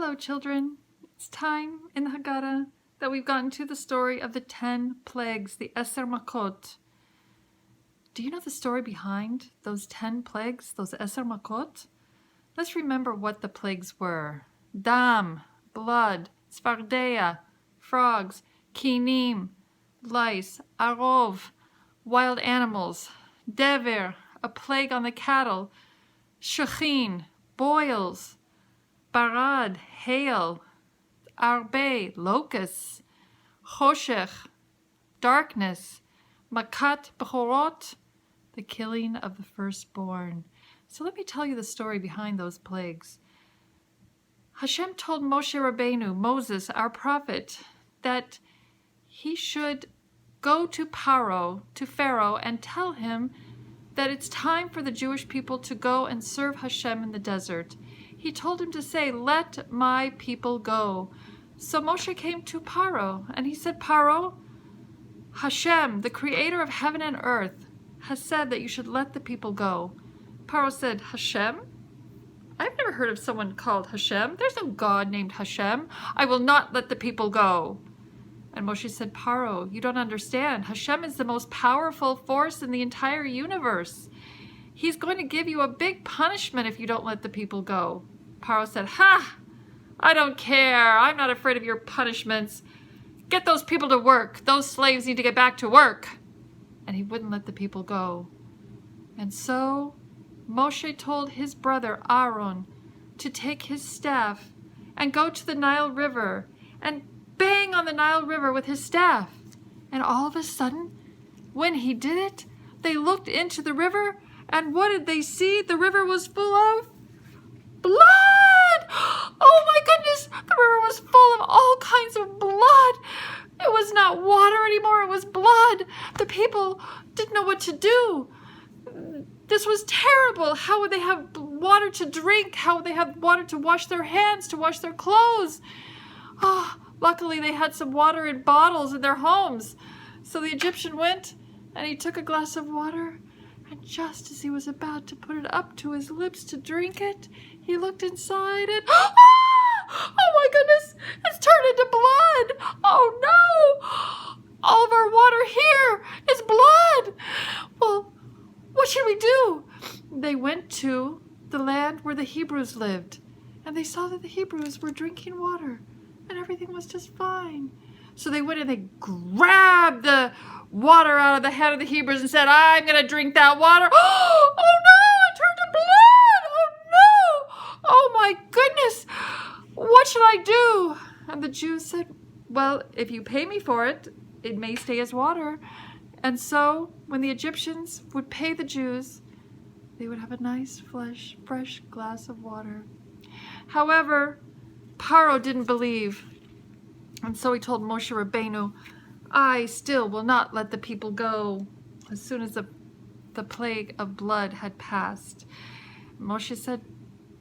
Hello, children. It's time in the Haggadah that we've gotten to the story of the 10 plagues, the Eser Makot. Do you know the story behind those 10 plagues, those Eser Makot? Let's remember what the plagues were. Dam, blood, Tzfardea, frogs, Kinim, lice, Arov, wild animals, Dever, a plague on the cattle, Shechin, boils, Barad, hail, Arbe, locusts, Choshech, darkness, Makat Bechorot, the killing of the firstborn. So let me tell you the story behind those plagues. Hashem told Moshe Rabbeinu, Moses, our prophet, that he should go to Pharaoh, and tell him that it's time for the Jewish people to go and serve Hashem in the desert. He told him to say, "Let my people go." So Moshe came to Paro, and he said, "Paro, Hashem, the creator of heaven and earth, has said that you should let the people go." Paro said, "Hashem? I've never heard of someone called Hashem. There's no God named Hashem. I will not let the people go." And Moshe said, "Paro, you don't understand. Hashem is the most powerful force in the entire universe. He's going to give you a big punishment if you don't let the people go." Paro said, "Ha! I don't care. I'm not afraid of your punishments. Get those people to work. Those slaves need to get back to work." And he wouldn't let the people go. And so Moshe told his brother Aaron to take his staff and go to the Nile River and bang on the Nile River with his staff. And all of a sudden, when he did it, they looked into the river, and what did they see? The river was full of blood! Oh my goodness! The river was full of all kinds of blood! It was not water anymore, it was blood! The people didn't know what to do. This was terrible. How would they have water to drink? How would they have water to wash their hands, to wash their clothes? Oh, luckily they had some water in bottles in their homes. So the Egyptian went and he took a glass of water, and just as he was about to put it up to his lips to drink it, he looked inside and oh my goodness, it's turned into blood. Oh no, all of our water here is blood. Well, what should we do? They went to the land where the Hebrews lived, and they saw that the Hebrews were drinking water and everything was just fine. So they went and they grabbed the water out of the head of the Hebrews and said, "I'm going to drink that water." Oh no, it turned to blood. Oh no. Oh my goodness. What should I do? And the Jews said, "Well, if you pay me for it, it may stay as water." And so when the Egyptians would pay the Jews, they would have a nice, fresh glass of water. However, Paro didn't believe. And so he told Moshe Rabbeinu, "I still will not let the people go." As soon as the plague of blood had passed, Moshe said,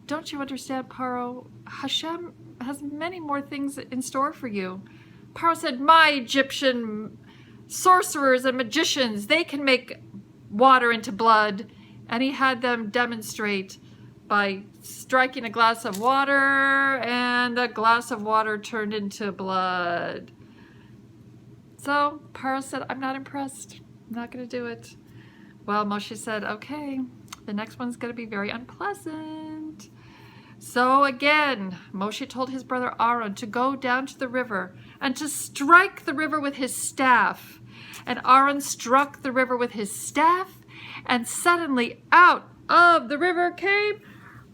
"Don't you understand, Paro? Hashem has many more things in store for you." Paro said, "My Egyptian sorcerers and magicians, they can make water into blood." And he had them demonstrate by striking a glass of water, and the glass of water turned into blood. So Paro said, "I'm not impressed. I'm not going to do it." Well, Moshe said, "Okay, the next one's going to be very unpleasant." So again, Moshe told his brother Aaron to go down to the river and to strike the river with his staff. And Aaron struck the river with his staff, and suddenly out of the river came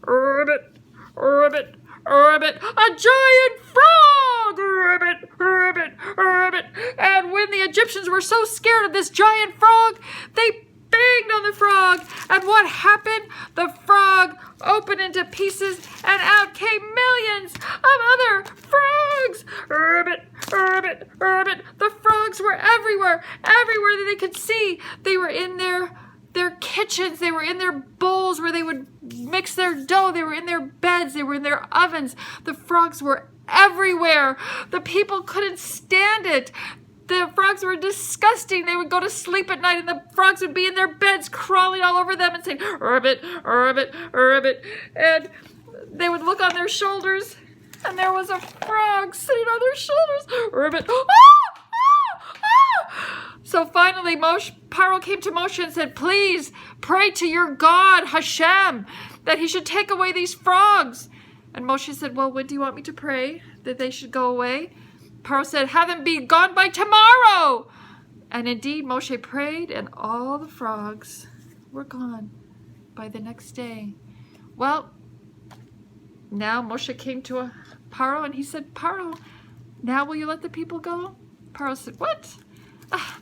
ribbit, ribbit, ribbit, a giant frog! Ribbit, ribbit, ribbit. And when the Egyptians were so scared of this giant frog, they banged on the frog. And what happened? The frog opened into pieces, and out came millions of other frogs. Ribbit, ribbit, ribbit. The frogs were everywhere that they could see. They were in their kitchens, they were in their bowls where they would mix their dough, they were in their beds, they were in their ovens. The frogs were everywhere. The people couldn't stand it. The frogs were disgusting. They would go to sleep at night and the frogs would be in their beds crawling all over them and saying, "Ribbit, ribbit, ribbit." And they would look on their shoulders and there was a frog sitting on their shoulders. Ribbit. Ah! Ah! Ah! So finally, Paro came to Moshe and said, please pray to your God, Hashem, that he should take away these frogs. And Moshe said, well, when do you want me to pray that they should go away? Paro said, have them be gone by tomorrow. And indeed, Moshe prayed, and all the frogs were gone by the next day. Well, now Moshe came to Paro, and he said, Paro, now will you let the people go? Paro said, what?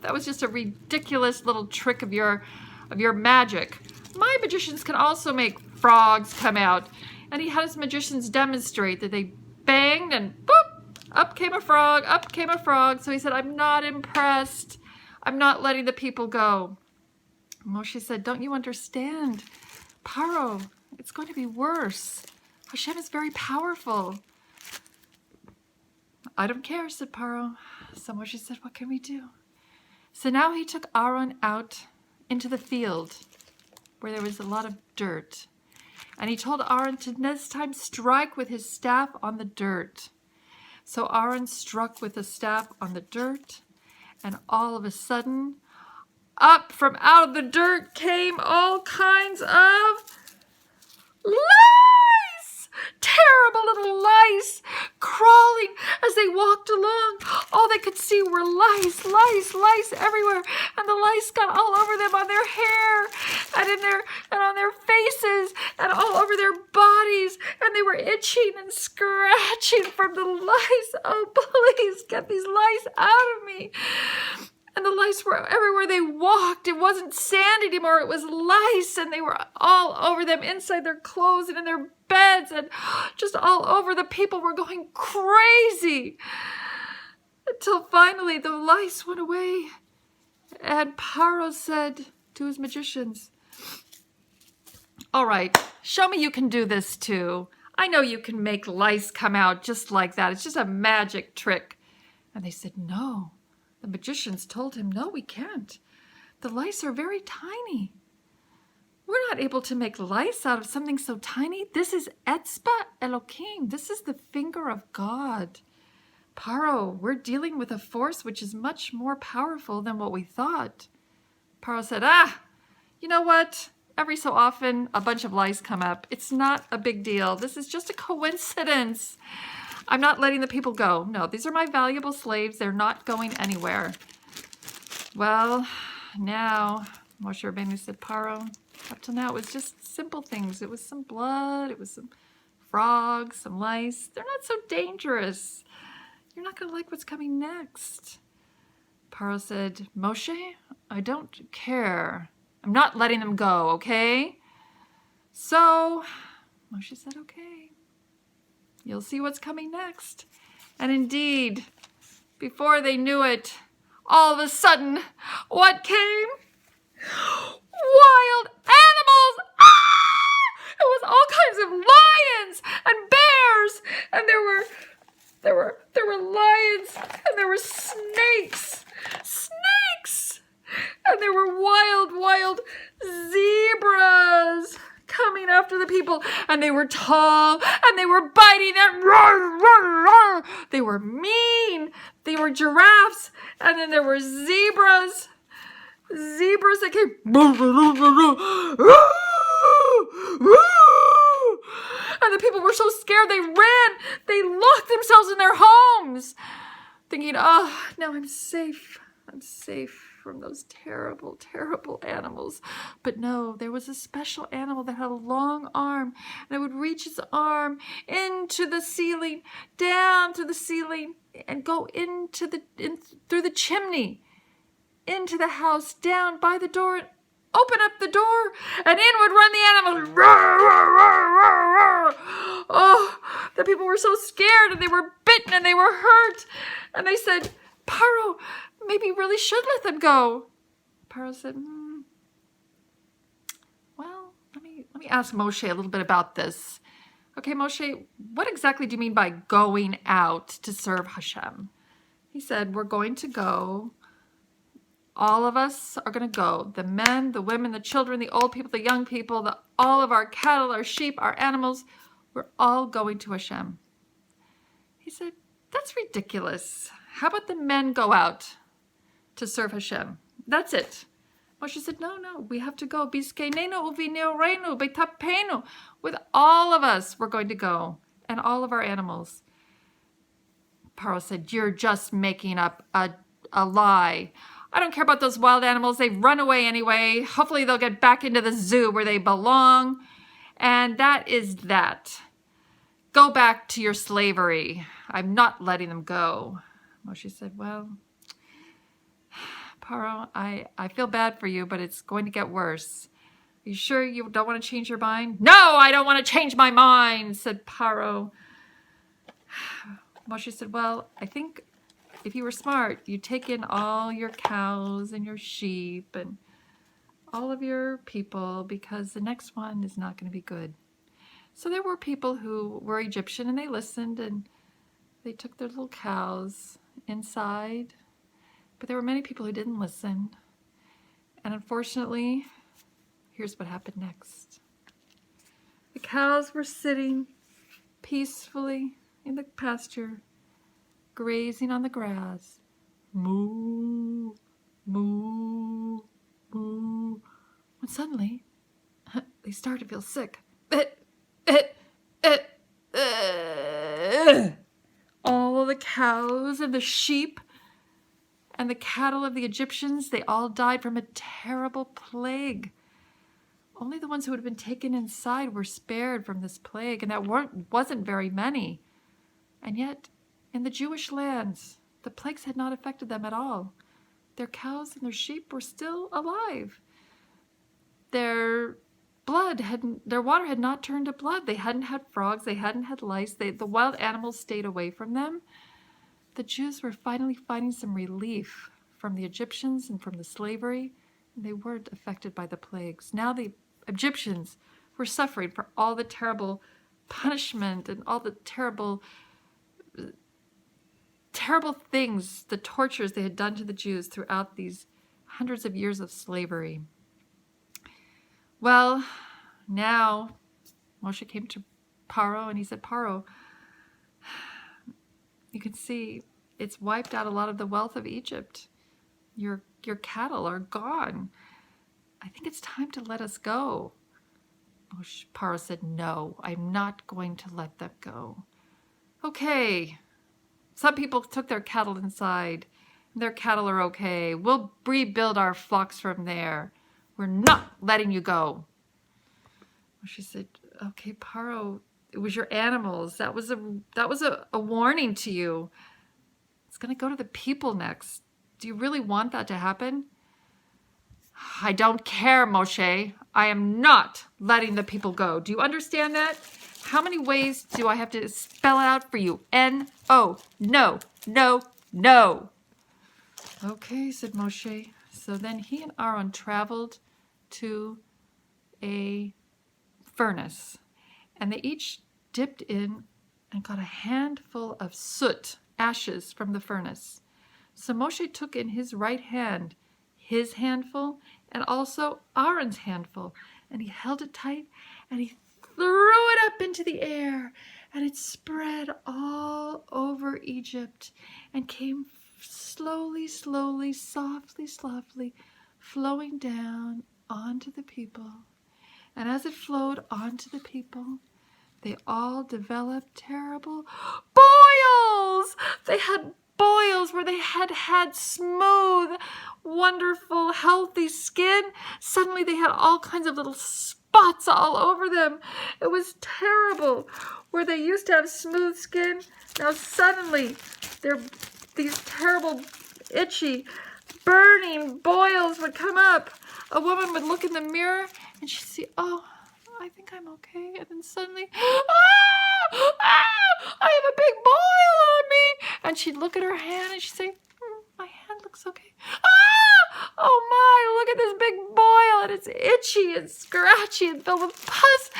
That was just a ridiculous little trick of your magic. My magicians can also make frogs come out. And he had his magicians demonstrate that they banged and boop, up came a frog, up came a frog. So he said, I'm not impressed. I'm not letting the people go. Moshe said, don't you understand? Paro, it's going to be worse. Hashem is very powerful. I don't care, said Paro. So Moshe said, what can we do? So now he took Aaron out into the field where there was a lot of dirt. And he told Aaron to next time strike with his staff on the dirt. So Aaron struck with the staff on the dirt, and all of a sudden, up from out of the dirt came all kinds of lice! Terrible little lice crawling as they walked along. All they could see were lice, lice, lice everywhere. And the lice got all over them, on their hair and on their faces and all over their bodies. And they were itching and scratching from the lice. Oh, please get these lice out of me. And the lice were everywhere they walked. It wasn't sand anymore. It was lice. And they were all over them, inside their clothes and in their beds. And just all over. The people were going crazy. Until finally the lice went away. And Paro said to his magicians, all right, show me you can do this too. I know you can make lice come out just like that. It's just a magic trick. And they said, no. The magicians told him, no, we can't. The lice are very tiny. We're not able to make lice out of something so tiny. This is Etzba Elokim. This is the finger of God. Paro, we're dealing with a force which is much more powerful than what we thought. Paro said, you know what? Every so often, a bunch of lice come up. It's not a big deal. This is just a coincidence. I'm not letting the people go. No, these are my valuable slaves. They're not going anywhere. Well, now, Moshe Rabbeinu said, Paro, up till now it was just simple things. It was some blood. It was some frogs, some lice. They're not so dangerous. You're not going to like what's coming next. Paro said, Moshe, I don't care. I'm not letting them go, okay? So, Moshe said, okay. You'll see what's coming next. And indeed, before they knew it, all of a sudden, what came? Wild animals! Ah! It was all kinds of lions and bears, and there were lions, and there were snakes, and there were wild zebras coming after the people, and they were tall, and they were biting, and roar, roar, roar. They were mean. They were giraffes, and then there were zebras that came, and the people were so scared they ran. They locked themselves in their homes, thinking, oh, now I'm safe from those terrible, terrible animals. But no, there was a special animal that had a long arm, and it would reach its arm into the ceiling, down to the ceiling, and go in through the chimney, into the house, down by the door, and open up the door, and in would run the animal. Roar, roar, roar, roar, roar. Oh, the people were so scared, and they were bitten, and they were hurt, and they said, Paro, maybe you really should let them go. Paro said, well, let me ask Moshe a little bit about this. Okay, Moshe, what exactly do you mean by going out to serve Hashem? He said, we're going to go. All of us are going to go. The men, the women, the children, the old people, the young people, all of our cattle, our sheep, our animals, we're all going to Hashem. He said, that's ridiculous. How about the men go out to serve Hashem? That's it. Moshe said, no, we have to go. Biskenenu uvineorenu betapenu. With all of us, we're going to go. And all of our animals. Paro said, you're just making up a lie. I don't care about those wild animals. They've run away anyway. Hopefully they'll get back into the zoo where they belong. And that is that. Go back to your slavery. I'm not letting them go. Moshe said, well, Paro, I feel bad for you, but it's going to get worse. Are you sure you don't want to change your mind? No, I don't want to change my mind, said Paro. Moshe said, well, I think if you were smart, you'd take in all your cows and your sheep and all of your people, because the next one is not going to be good. So there were people who were Egyptian and they listened and they took their little cows inside. But there were many people who didn't listen. And unfortunately, here's what happened next. The cows were sitting peacefully in the pasture, grazing on the grass. Moo, moo, moo. When suddenly, they started to feel sick. All of the cows and the sheep and the cattle of the Egyptians, they all died from a terrible plague. Only the ones who had been taken inside were spared from this plague, and that wasn't very many. And yet, in the Jewish lands, the plagues had not affected them at all. Their cows and their sheep were still alive. Their water had not turned to blood. They hadn't had frogs. They hadn't had lice. The wild animals stayed away from them. The Jews were finally finding some relief from the Egyptians and from the slavery. And they weren't affected by the plagues. Now the Egyptians were suffering for all the terrible punishment and all the terrible things, the tortures they had done to the Jews throughout these hundreds of years of slavery. Well, now Moshe came to Paro and he said, Paro, you can see it's wiped out a lot of the wealth of Egypt. Your cattle are gone. I think it's time to let us go. Paro said, no, I'm not going to let them go. Okay, some people took their cattle inside. Their cattle are okay. We'll rebuild our flocks from there. We're not letting you go. She said, okay, Paro, it was your animals. That was a warning to you. It's going to go to the people next. Do you really want that to happen? I don't care, Moshe. I am not letting the people go. Do you understand that? How many ways do I have to spell it out for you? N-O. No, no, no. Okay, said Moshe. So then he and Aaron traveled to a furnace, and they each dipped in and got a handful of soot, ashes from the furnace. So Moshe took in his right hand his handful and also Aaron's handful, and he held it tight and he threw it up into the air, and it spread all over Egypt and came slowly, slowly, softly, softly, flowing down onto the people. And as it flowed onto the people, they all developed terrible boils. They had boils where they had had smooth, wonderful, healthy skin. Suddenly they had all kinds of little spots all over them. It was terrible. Where they used to have smooth skin, now suddenly these terrible, itchy, burning boils would come up. A woman would look in the mirror and she'd see, oh, I think I'm okay. And then suddenly, I have a big boil on me. And she'd look at her hand and she'd say, my hand looks okay. Oh my, look at this big boil. And it's itchy and scratchy and filled with pus.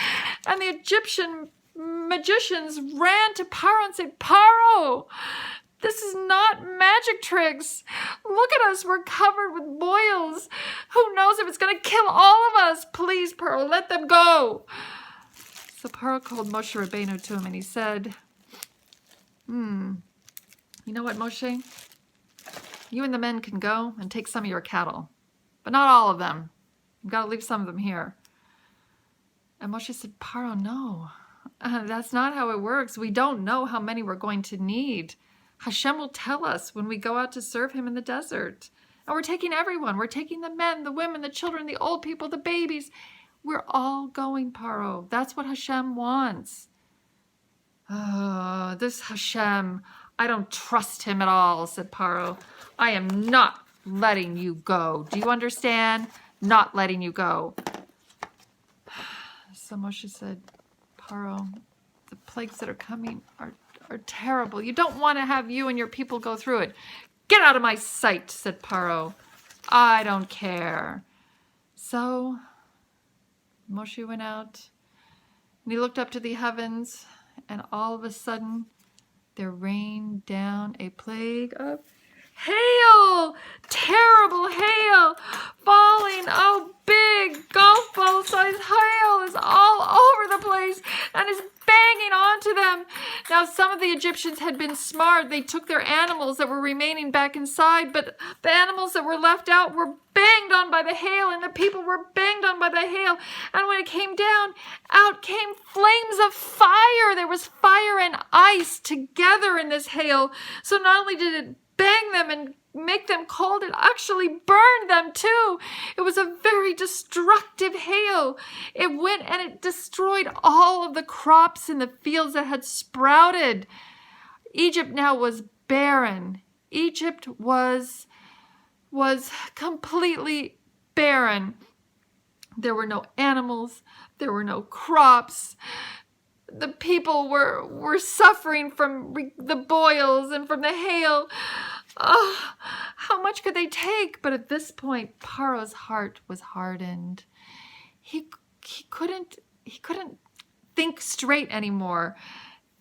And the Egyptian magicians ran to Paro and said, Paro, this is not magic tricks. Look at us. We're covered with boils. Who knows if it's going to kill all of us? Please, Paro, let them go. So Paro called Moshe Rabbeinu to him and he said, You know what, Moshe? You and the men can go and take some of your cattle, but not all of them. You've got to leave some of them here. And Moshe said, Paro, no, that's not how it works. We don't know how many we're going to need. Hashem will tell us when we go out to serve him in the desert. And we're taking everyone. We're taking the men, the women, the children, the old people, the babies. We're all going, Paro. That's what Hashem wants. This Hashem, I don't trust him at all, said Paro. I am not letting you go. Do you understand? Not letting you go. So Moshe said, Paro, the plagues that are coming are terrible. You don't want to have you and your people go through it. Get out of my sight, said Paro. I don't care. So Moshe went out and he looked up to the heavens, and all of a sudden there rained down a plague of hail, terrible hail, falling. Oh, big golf ball size hail is all over the place and is banging onto them. Now, some of the Egyptians had been smart. They took their animals that were remaining back inside, but the animals that were left out were banged on by the hail, and the people were banged on by the hail. And when it came down, out came flames of fire. There was fire and ice together in this hail. So not only did it bang them and make them cold, it actually burned them too. It was a very destructive hail. It went and it destroyed all of the crops in the fields that had sprouted. Egypt now was barren. Egypt was completely barren. There were no animals. There were no crops. The people were suffering from the boils and from the hail. Oh, how much could they take? But at this point, Paro's heart was hardened. He couldn't think straight anymore.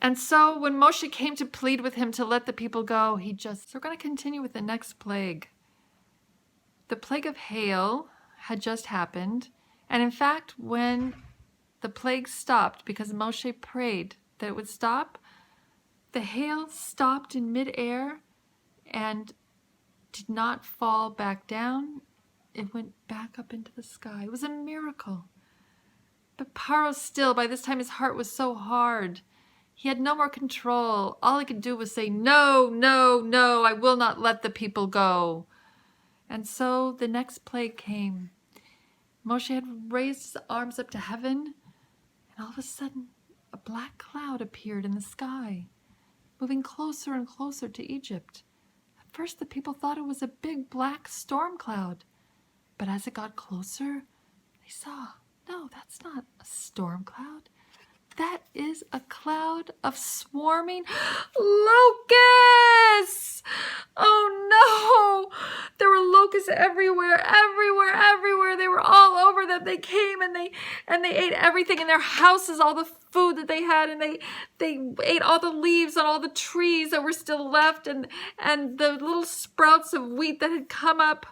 And so when Moshe came to plead with him to let the people go, so we're going to continue with the next plague. The plague of hail had just happened. And in fact, when the plague stopped, because Moshe prayed that it would stop, the hail stopped in midair and did not fall back down. It went back up into the sky. It was a miracle. But Paro still, by this time his heart was so hard. He had no more control. All he could do was say, no, no, no, I will not let the people go. And so the next plague came. Moshe had raised his arms up to heaven, and all of a sudden a black cloud appeared in the sky, moving closer and closer to Egypt. At first the people thought it was a big black storm cloud, but as it got closer, they saw, no, that's not a storm cloud. That is a cloud of swarming locusts. Oh no! There were locusts everywhere, everywhere, everywhere. They were all over them. They came and they ate everything in their houses, all the food that they had, and they ate all the leaves on all the trees that were still left, and the little sprouts of wheat that had come up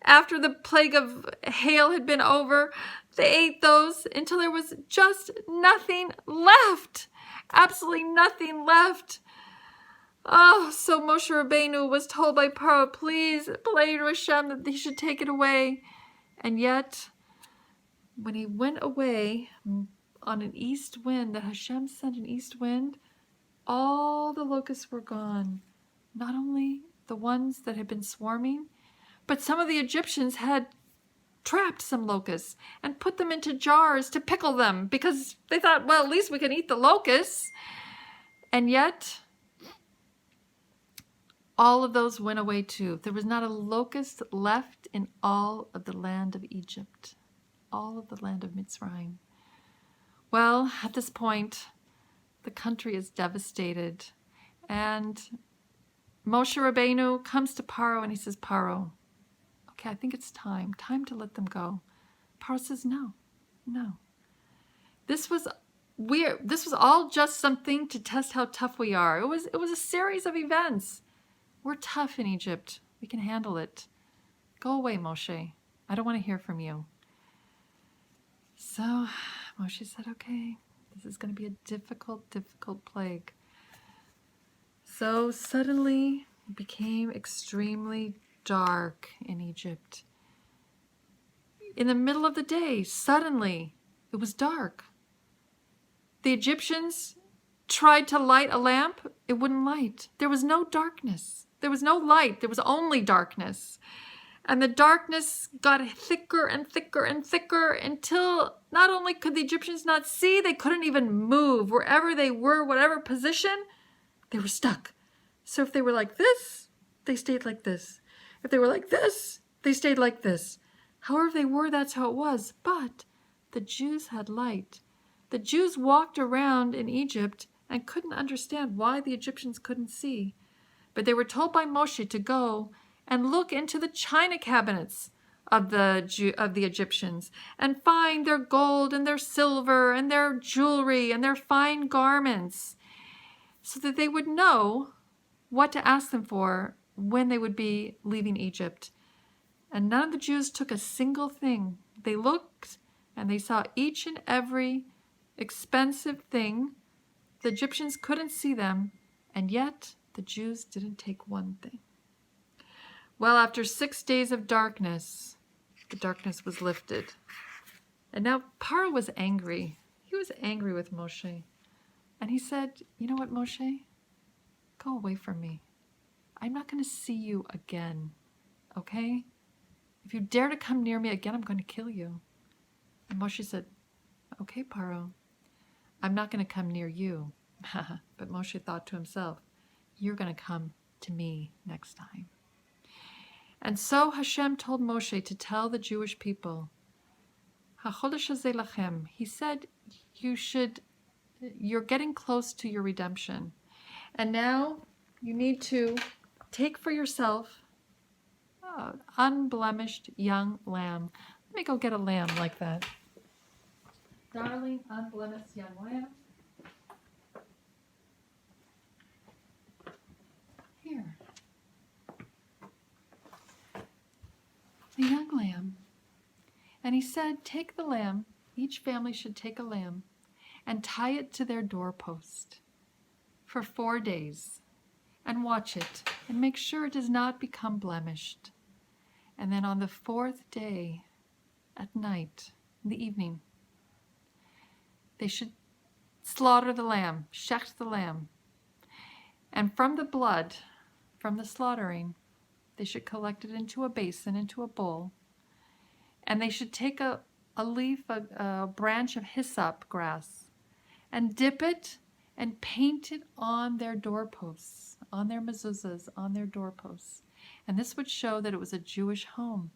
after the plague of hail had been over. They ate those until there was just nothing left. Absolutely nothing left. Oh, so Moshe Rabbeinu was told by Paro, please pray to Hashem that he should take it away. And yet, when he went away on an east wind, that Hashem sent an east wind, all the locusts were gone. Not only the ones that had been swarming, but some of the Egyptians had trapped some locusts and put them into jars to pickle them because they thought, well, at least we can eat the locusts. And yet, all of those went away too. There was not a locust left in all of the land of Egypt, all of the land of Mitzrayim. Well, at this point, the country is devastated. And Moshe Rabbeinu comes to Paro and he says, Paro, okay, I think it's time to let them go. Paro says, no. This was all just something to test how tough we are. It was a series of events. We're tough in Egypt. We can handle it. Go away, Moshe. I don't want to hear from you. So Moshe said, okay, this is going to be a difficult plague. So suddenly it became extremely dark in Egypt. In the middle of the day, suddenly it was dark. The Egyptians tried to light a lamp, it wouldn't light. There was no darkness. There was no light. There was only darkness. And the darkness got thicker and thicker and thicker until not only could the Egyptians not see, they couldn't even move. Wherever they were, whatever position, they were stuck. So if they were like this, they stayed like this. If they were like this, they stayed like this. However they were, that's how it was. But the Jews had light. The Jews walked around in Egypt and couldn't understand why the Egyptians couldn't see. But they were told by Moshe to go and look into the china cabinets of the Egyptians and find their gold and their silver and their jewelry and their fine garments, so that they would know what to ask them for when they would be leaving Egypt. And none of the Jews took a single thing. They looked and they saw each and every expensive thing. The Egyptians couldn't see them, and yet the Jews didn't take one thing. Well, after 6 days of darkness, the darkness was lifted. And now Paro was angry. He was angry with Moshe. And he said, you know what, Moshe? Go away from me. I'm not going to see you again, okay? If you dare to come near me again, I'm going to kill you. And Moshe said, okay, Paro, I'm not going to come near you. But Moshe thought to himself, you're going to come to me next time. And so Hashem told Moshe to tell the Jewish people, HaChodesh hazeh lachem. He said, you're getting close to your redemption. And now you need to take for yourself an unblemished young lamb. Let me go get a lamb like that. Darling, unblemished young lamb. Here. A young lamb. And he said, take the lamb. Each family should take a lamb and tie it to their doorpost for 4 days and watch it and make sure it does not become blemished. And then on the 4th day at night, in the evening, they should slaughter the lamb, shecht the lamb. And from the blood, from the slaughtering, they should collect it into a basin, into a bowl. And they should take a leaf, a branch of hyssop grass, and dip it and paint it on their doorposts, on their mezuzahs, on their doorposts. And this would show that it was a Jewish home,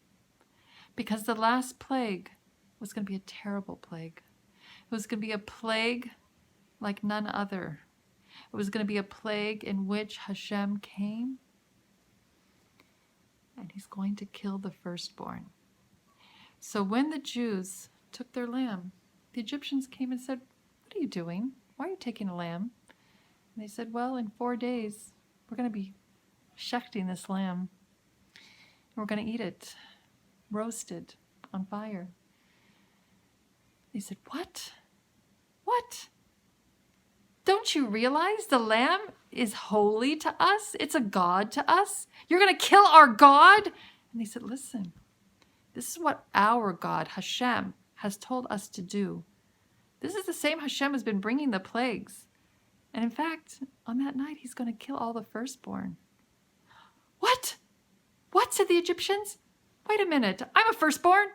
because the last plague was going to be a terrible plague. It was going to be a plague like none other. It was going to be a plague in which Hashem came, and he's going to kill the firstborn. So when the Jews took their lamb, the Egyptians came and said, what are you doing? Why are you taking a lamb? And they said, well, in 4 days, we're going to be shechting this lamb. And we're going to eat it, roasted on fire. They said, what? What? Don't you realize the lamb is holy to us? It's a God to us. You're going to kill our God? And they said, listen, this is what our God, Hashem, has told us to do. This is the same Hashem who's been bringing the plagues. And in fact, on that night, he's going to kill all the firstborn. What? What, said the Egyptians? Wait a minute, I'm a firstborn?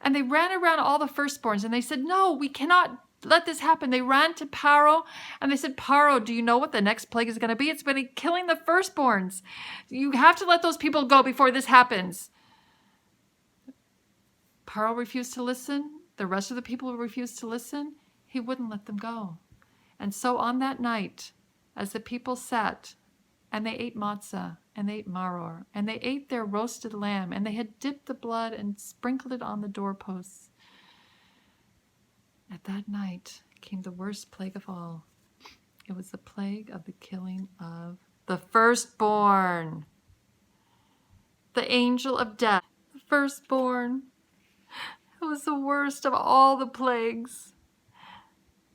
And they ran around all the firstborns and they said, no, we cannot let this happen. They ran to Paro and they said, Paro, do you know what the next plague is going to be? It's going to be killing the firstborns. You have to let those people go before this happens. Paro refused to listen. The rest of the people refused to listen. He wouldn't let them go. And so on that night, as the people sat and they ate matzah and they ate maror and they ate their roasted lamb and they had dipped the blood and sprinkled it on the doorposts, at that night came the worst plague of all. It was the plague of the killing of the firstborn. The angel of death, the firstborn. It was the worst of all the plagues.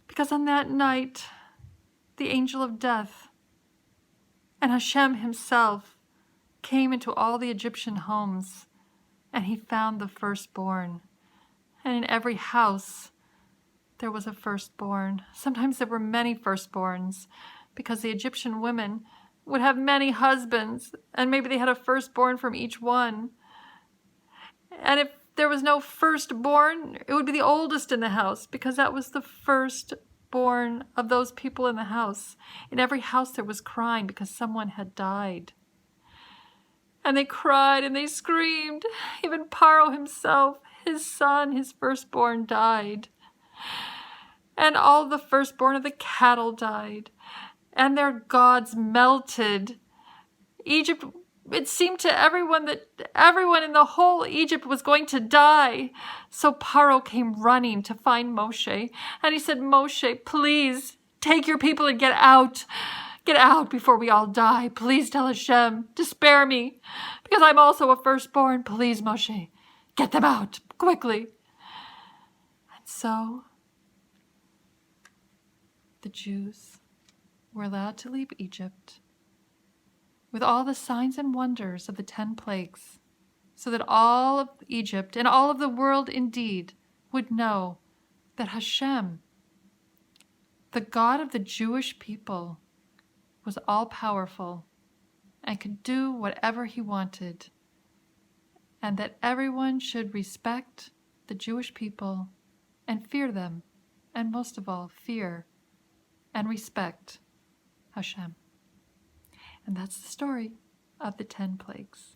Because on that night, the angel of death And Hashem himself came into all the Egyptian homes, and he found the firstborn. And in every house there was a firstborn. Sometimes there were many firstborns, because the Egyptian women would have many husbands, and maybe they had a firstborn from each one. And if there was no firstborn, it would be the oldest in the house, because that was the firstborn of those people in the house. In every house there was crying because someone had died. And they cried and they screamed. Even Paro himself, his son, his firstborn, died. And all the firstborn of the cattle died. And their gods melted. Egypt, it seemed to everyone that everyone in the whole Egypt was going to die. So Paro came running to find Moshe. And he said, Moshe, please take your people and get out. Get out before we all die. Please tell Hashem to spare me, because I'm also a firstborn. Please, Moshe, get them out quickly. And so the Jews were allowed to leave Egypt with all the signs and wonders of the 10 plagues, so that all of Egypt and all of the world indeed would know that Hashem, the God of the Jewish people, was all-powerful and could do whatever he wanted, and that everyone should respect the Jewish people and fear them, and most of all, fear and respect Hashem. And that's the story of the 10 plagues.